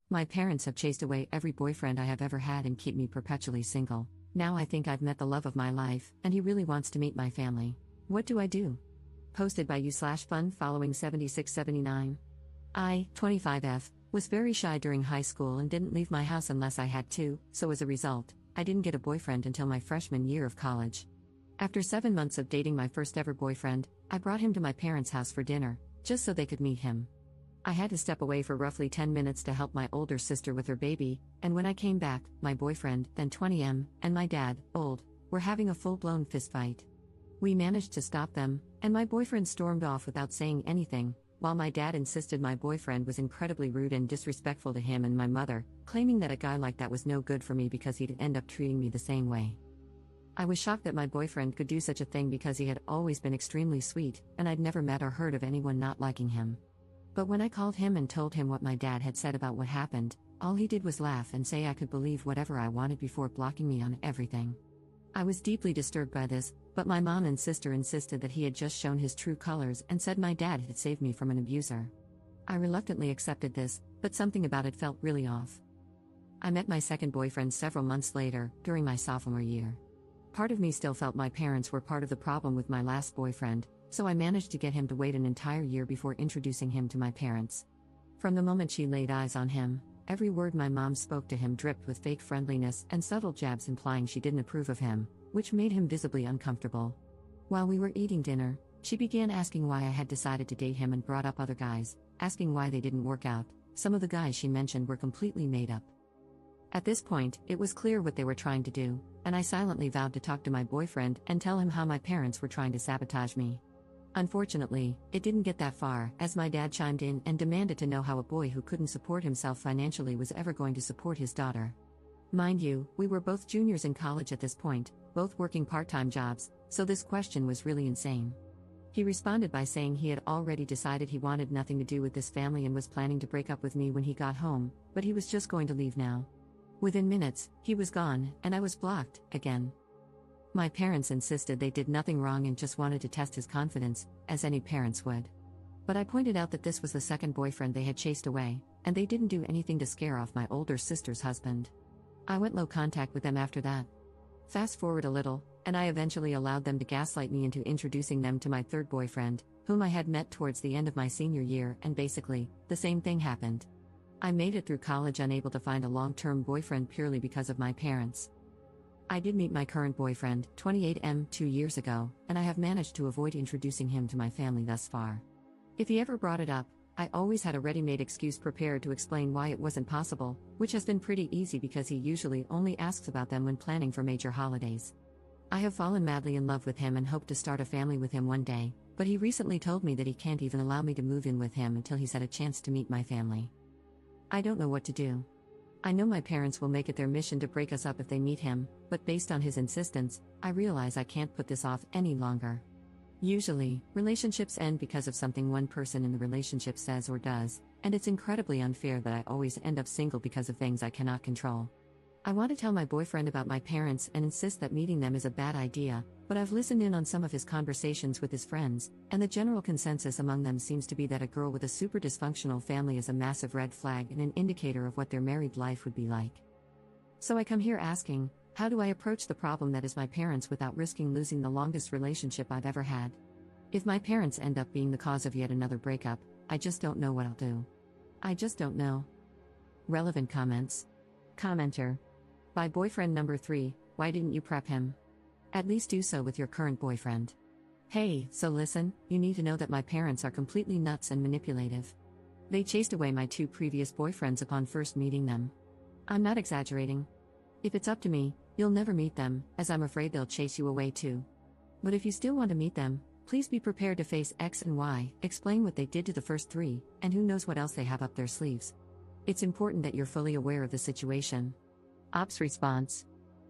My parents have chased away every boyfriend I have ever had and keep me perpetually single. Now I think I've met the love of my life, and he really wants to meet my family. What do I do? Posted by you/fun following 7679. I, 25F, was very shy during high school and didn't leave my house unless I had to, so as a result, I didn't get a boyfriend until my freshman year of college. After 7 months of dating my first ever boyfriend, I brought him to my parents' house for dinner, just so they could meet him. I had to step away for roughly 10 minutes to help my older sister with her baby, and when I came back, my boyfriend, then 20M, and my dad, old, were having a full-blown fistfight. We managed to stop them, and my boyfriend stormed off without saying anything, while my dad insisted my boyfriend was incredibly rude and disrespectful to him and my mother, claiming that a guy like that was no good for me because he'd end up treating me the same way. I was shocked that my boyfriend could do such a thing because he had always been extremely sweet, and I'd never met or heard of anyone not liking him. But when I called him and told him what my dad had said about what happened, all he did was laugh and say I could believe whatever I wanted before blocking me on everything. I was deeply disturbed by this, but my mom and sister insisted that he had just shown his true colors and said my dad had saved me from an abuser. I reluctantly accepted this, but something about it felt really off. I met my second boyfriend several months later, during my sophomore year. Part of me still felt my parents were part of the problem with my last boyfriend, so I managed to get him to wait an entire year before introducing him to my parents. From the moment she laid eyes on him, every word my mom spoke to him dripped with fake friendliness and subtle jabs implying she didn't approve of him, which made him visibly uncomfortable. While we were eating dinner, she began asking why I had decided to date him and brought up other guys, asking why they didn't work out. Some of the guys she mentioned were completely made up. At this point, it was clear what they were trying to do, and I silently vowed to talk to my boyfriend and tell him how my parents were trying to sabotage me. Unfortunately, it didn't get that far, as my dad chimed in and demanded to know how a boy who couldn't support himself financially was ever going to support his daughter. Mind you, we were both juniors in college at this point, both working part-time jobs, so this question was really insane. He responded by saying he had already decided he wanted nothing to do with this family and was planning to break up with me when he got home, but he was just going to leave now. Within minutes, he was gone, and I was blocked, again. My parents insisted they did nothing wrong and just wanted to test his confidence, as any parents would. But I pointed out that this was the second boyfriend they had chased away, and they didn't do anything to scare off my older sister's husband. I went low contact with them after that. Fast forward a little, and I eventually allowed them to gaslight me into introducing them to my third boyfriend, whom I had met towards the end of my senior year, and basically, the same thing happened. I made it through college unable to find a long-term boyfriend purely because of my parents. I did meet my current boyfriend, 28M, 2 years ago, and I have managed to avoid introducing him to my family thus far. If he ever brought it up, I always had a ready-made excuse prepared to explain why it wasn't possible, which has been pretty easy because he usually only asks about them when planning for major holidays. I have fallen madly in love with him and hope to start a family with him one day, but he recently told me that he can't even allow me to move in with him until he's had a chance to meet my family. I don't know what to do. I know my parents will make it their mission to break us up if they meet him, but based on his insistence, I realize I can't put this off any longer. Usually, relationships end because of something one person in the relationship says or does, and it's incredibly unfair that I always end up single because of things I cannot control. I want to tell my boyfriend about my parents and insist that meeting them is a bad idea, but I've listened in on some of his conversations with his friends, and the general consensus among them seems to be that a girl with a super dysfunctional family is a massive red flag and an indicator of what their married life would be like. So I come here asking, how do I approach the problem that is my parents without risking losing the longest relationship I've ever had? If my parents end up being the cause of yet another breakup, I just don't know what I'll do. I just don't know. Relevant comments. Commenter. By boyfriend number 3, why didn't you prep him? At least do so with your current boyfriend. Hey, so listen, you need to know that my parents are completely nuts and manipulative. They chased away my 2 previous boyfriends upon first meeting them. I'm not exaggerating. If it's up to me, you'll never meet them, as I'm afraid they'll chase you away too. But if you still want to meet them, please be prepared to face X and Y, explain what they did to the first 3, and who knows what else they have up their sleeves. It's important that you're fully aware of the situation. Ops response.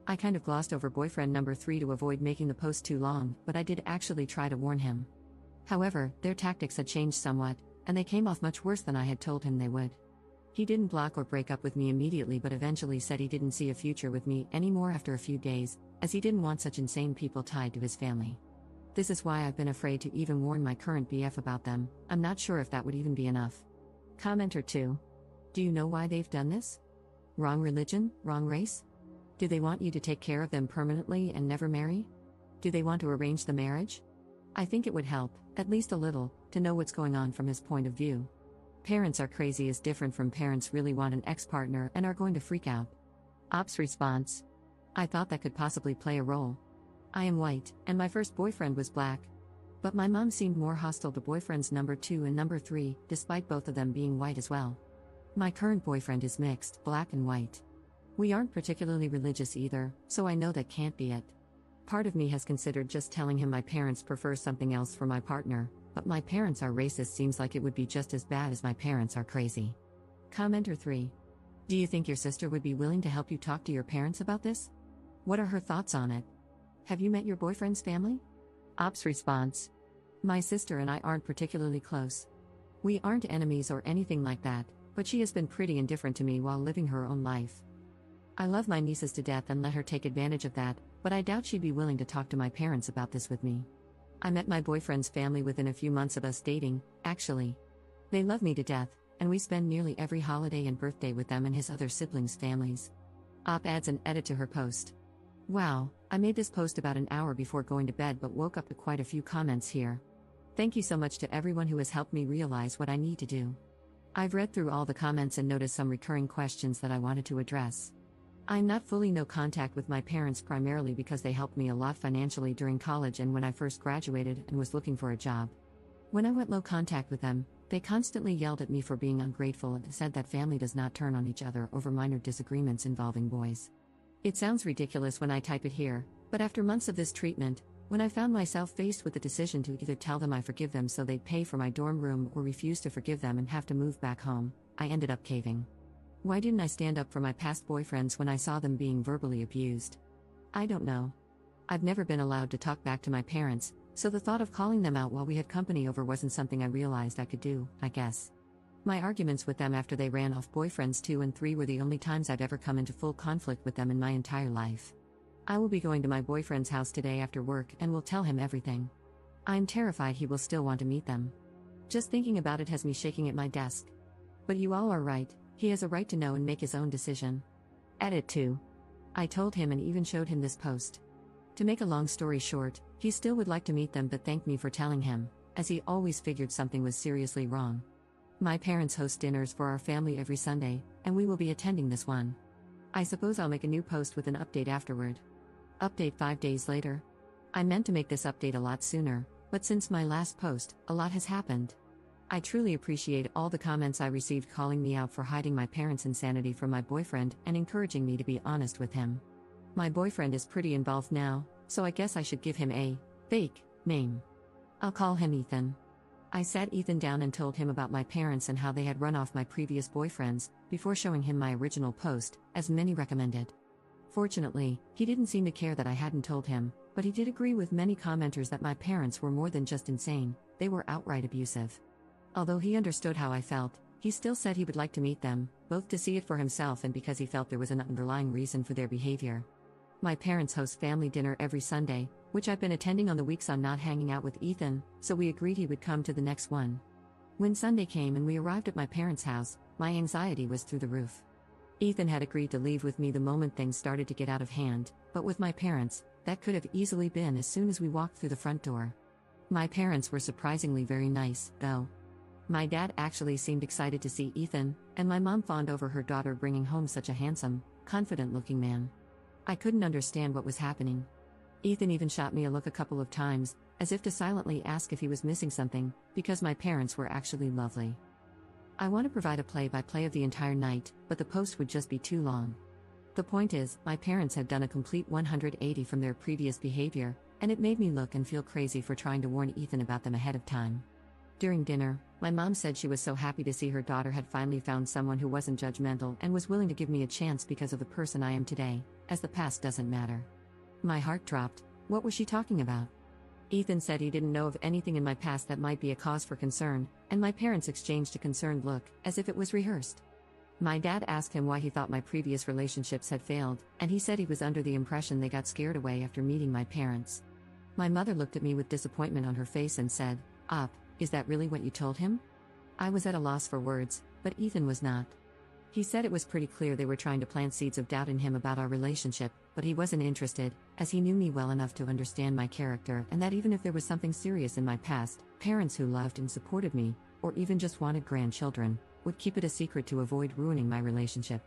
I kind of glossed over boyfriend number 3 to avoid making the post too long, but I did actually try to warn him. However, their tactics had changed somewhat, and they came off much worse than I had told him they would. He didn't block or break up with me immediately but eventually said he didn't see a future with me anymore after a few days, as he didn't want such insane people tied to his family. This is why I've been afraid to even warn my current BF about them. I'm not sure if that would even be enough. Commenter 2. Do you know why they've done this? Wrong religion, wrong race? Do they want you to take care of them permanently and never marry? Do they want to arrange the marriage? I think it would help, at least a little, to know what's going on from his point of view. Parents are crazy is different from parents really want an ex-partner and are going to freak out. Ops response. I thought that could possibly play a role. I am white, and my first boyfriend was black. But my mom seemed more hostile to boyfriends number 2 and number 3, despite both of them being white as well. My current boyfriend is mixed, black and white. We aren't particularly religious either, so I know that can't be it. Part of me has considered just telling him my parents prefer something else for my partner, but my parents are racist seems like it would be just as bad as my parents are crazy. Commenter 3. Do you think your sister would be willing to help you talk to your parents about this? What are her thoughts on it? Have you met your boyfriend's family? Ops response. My sister and I aren't particularly close. We aren't enemies or anything like that, but she has been pretty indifferent to me while living her own life. I love my nieces to death and let her take advantage of that, but I doubt she'd be willing to talk to my parents about this with me. I met my boyfriend's family within a few months of us dating, actually. They love me to death, and we spend nearly every holiday and birthday with them and his other siblings' families. Op adds an edit to her post. Wow, I made this post about an hour before going to bed but woke up to quite a few comments here. Thank you so much to everyone who has helped me realize what I need to do. I've read through all the comments and noticed some recurring questions that I wanted to address. I'm not fully no contact with my parents primarily because they helped me a lot financially during college and when I first graduated and was looking for a job. When I went low contact with them, they constantly yelled at me for being ungrateful and said that family does not turn on each other over minor disagreements involving boys. It sounds ridiculous when I type it here, but after months of this treatment, when I found myself faced with the decision to either tell them I forgive them so they'd pay for my dorm room or refuse to forgive them and have to move back home, I ended up caving. Why didn't I stand up for my past boyfriends when I saw them being verbally abused? I don't know. I've never been allowed to talk back to my parents, so the thought of calling them out while we had company over wasn't something I realized I could do, I guess. My arguments with them after they ran off boyfriends 2 and 3 were the only times I've ever come into full conflict with them in my entire life. I will be going to my boyfriend's house today after work and will tell him everything. I'm terrified he will still want to meet them. Just thinking about it has me shaking at my desk. But you all are right. He has a right to know and make his own decision. Edit 2. I told him and even showed him this post. To make a long story short, he still would like to meet them but thanked me for telling him, as he always figured something was seriously wrong. My parents host dinners for our family every Sunday, and we will be attending this one. I suppose I'll make a new post with an update afterward. Update 5 days later. I meant to make this update a lot sooner, but since my last post, a lot has happened. I truly appreciate all the comments I received calling me out for hiding my parents' insanity from my boyfriend and encouraging me to be honest with him. My boyfriend is pretty involved now, so I guess I should give him a fake name. I'll call him Ethan. I sat Ethan down and told him about my parents and how they had run off my previous boyfriends, before showing him my original post, as many recommended. Fortunately, he didn't seem to care that I hadn't told him, but he did agree with many commenters that my parents were more than just insane, they were outright abusive. Although he understood how I felt, he still said he would like to meet them, both to see it for himself and because he felt there was an underlying reason for their behavior. My parents host family dinner every Sunday, which I've been attending on the weeks I'm not hanging out with Ethan, so we agreed he would come to the next one. When Sunday came and we arrived at my parents' house, my anxiety was through the roof. Ethan had agreed to leave with me the moment things started to get out of hand, but with my parents, that could have easily been as soon as we walked through the front door. My parents were surprisingly very nice, though. My dad actually seemed excited to see Ethan, and my mom fawned over her daughter bringing home such a handsome, confident-looking man. I couldn't understand what was happening. Ethan even shot me a look a couple of times, as if to silently ask if he was missing something, because my parents were actually lovely. I want to provide a play-by-play of the entire night, but the post would just be too long. The point is, my parents had done a complete 180 from their previous behavior, and it made me look and feel crazy for trying to warn Ethan about them ahead of time. During dinner, my mom said she was so happy to see her daughter had finally found someone who wasn't judgmental and was willing to give me a chance because of the person I am today, as the past doesn't matter. My heart dropped. What was she talking about? Ethan said he didn't know of anything in my past that might be a cause for concern, and my parents exchanged a concerned look, as if it was rehearsed. My dad asked him why he thought my previous relationships had failed, and he said he was under the impression they got scared away after meeting my parents. My mother looked at me with disappointment on her face and said, "Op, is that really what you told him?" I was at a loss for words, but Ethan was not. He said it was pretty clear they were trying to plant seeds of doubt in him about our relationship, but he wasn't interested, as he knew me well enough to understand my character and that even if there was something serious in my past, parents who loved and supported me, or even just wanted grandchildren, would keep it a secret to avoid ruining my relationship.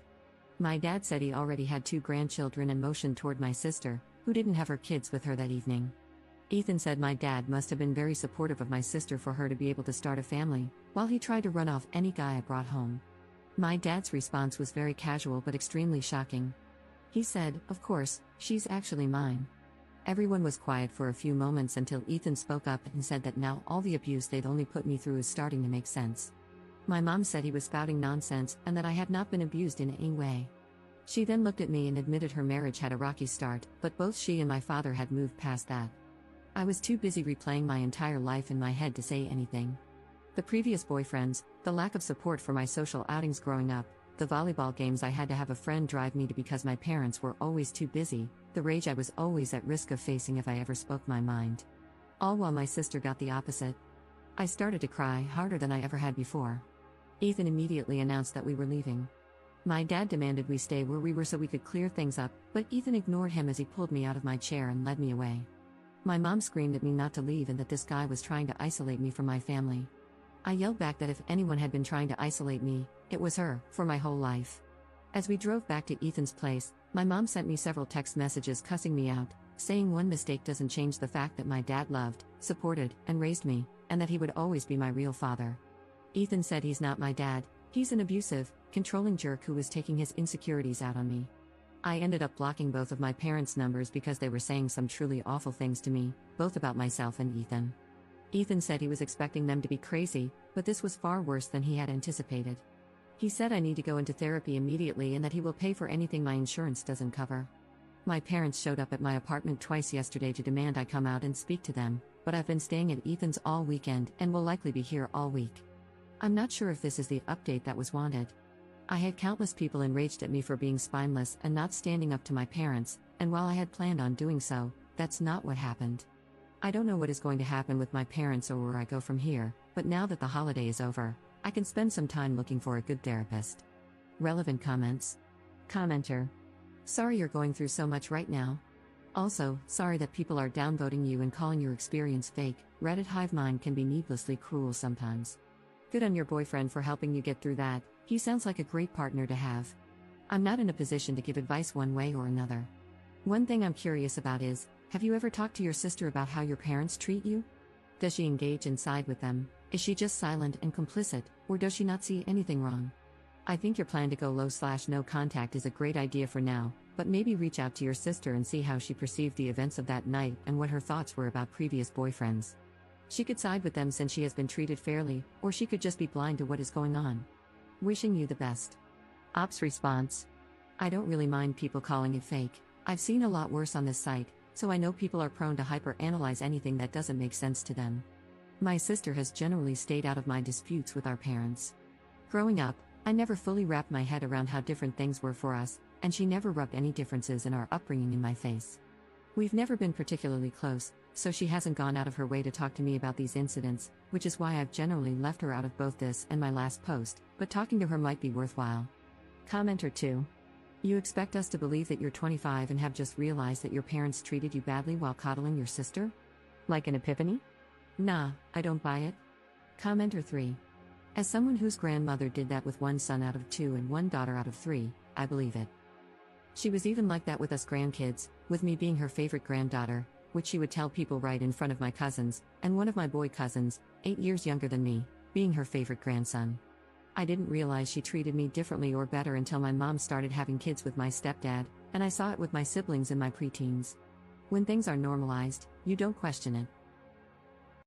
My dad said he already had 2 grandchildren and motioned toward my sister, who didn't have her kids with her that evening. Ethan said my dad must have been very supportive of my sister for her to be able to start a family, while he tried to run off any guy I brought home. My dad's response was very casual but extremely shocking. He said, "Of course, she's actually mine." Everyone was quiet for a few moments until Ethan spoke up and said that now all the abuse they'd only put me through is starting to make sense. My mom said he was spouting nonsense and that I had not been abused in any way. She then looked at me and admitted her marriage had a rocky start, but both she and my father had moved past that. I was too busy replaying my entire life in my head to say anything. The previous boyfriends, the lack of support for my social outings growing up, the volleyball games I had to have a friend drive me to because my parents were always too busy, the rage I was always at risk of facing if I ever spoke my mind. All while my sister got the opposite. I started to cry harder than I ever had before. Ethan immediately announced that we were leaving. My dad demanded we stay where we were so we could clear things up, but Ethan ignored him as he pulled me out of my chair and led me away. My mom screamed at me not to leave and that this guy was trying to isolate me from my family. I yelled back that if anyone had been trying to isolate me, it was her, for my whole life. As we drove back to Ethan's place, my mom sent me several text messages cussing me out, saying one mistake doesn't change the fact that my dad loved, supported, and raised me, and that he would always be my real father. Ethan said he's not my dad, he's an abusive, controlling jerk who was taking his insecurities out on me. I ended up blocking both of my parents' numbers because they were saying some truly awful things to me, both about myself and Ethan. Ethan said he was expecting them to be crazy, but this was far worse than he had anticipated. He said I need to go into therapy immediately and that he will pay for anything my insurance doesn't cover. My parents showed up at my apartment twice yesterday to demand I come out and speak to them, but I've been staying at Ethan's all weekend and will likely be here all week. I'm not sure if this is the update that was wanted. I had countless people enraged at me for being spineless and not standing up to my parents, and while I had planned on doing so, that's not what happened. I don't know what is going to happen with my parents or where I go from here, but now that the holiday is over, I can spend some time looking for a good therapist. Relevant comments. Commenter. Sorry you're going through so much right now. Also, sorry that people are downvoting you and calling your experience fake. Reddit hive mind can be needlessly cruel sometimes. Good on your boyfriend for helping you get through that, he sounds like a great partner to have. I'm not in a position to give advice one way or another. One thing I'm curious about is, have you ever talked to your sister about how your parents treat you? Does she engage and side with them? Is she just silent and complicit, or does she not see anything wrong? I think your plan to go low/no contact is a great idea for now, but maybe reach out to your sister and see how she perceived the events of that night and what her thoughts were about previous boyfriends. She could side with them since she has been treated fairly, or she could just be blind to what is going on. Wishing you the best. Ops response. I don't really mind people calling it fake. I've seen a lot worse on this site, so I know people are prone to hyper-analyze anything that doesn't make sense to them. My sister has generally stayed out of my disputes with our parents. Growing up, I never fully wrapped my head around how different things were for us, and she never rubbed any differences in our upbringing in my face. We've never been particularly close, so she hasn't gone out of her way to talk to me about these incidents, which is why I've generally left her out of both this and my last post, but talking to her might be worthwhile. Commenter 2. You expect us to believe that you're 25 and have just realized that your parents treated you badly while coddling your sister? Like an epiphany? Nah, I don't buy it. Commenter 3. As someone whose grandmother did that with one son out of 2 and one daughter out of 3, I believe it. She was even like that with us grandkids, with me being her favorite granddaughter, which she would tell people right in front of my cousins, and one of my boy cousins, 8 years younger than me, being her favorite grandson. I didn't realize she treated me differently or better until my mom started having kids with my stepdad, and I saw it with my siblings in my preteens. When things are normalized, you don't question it.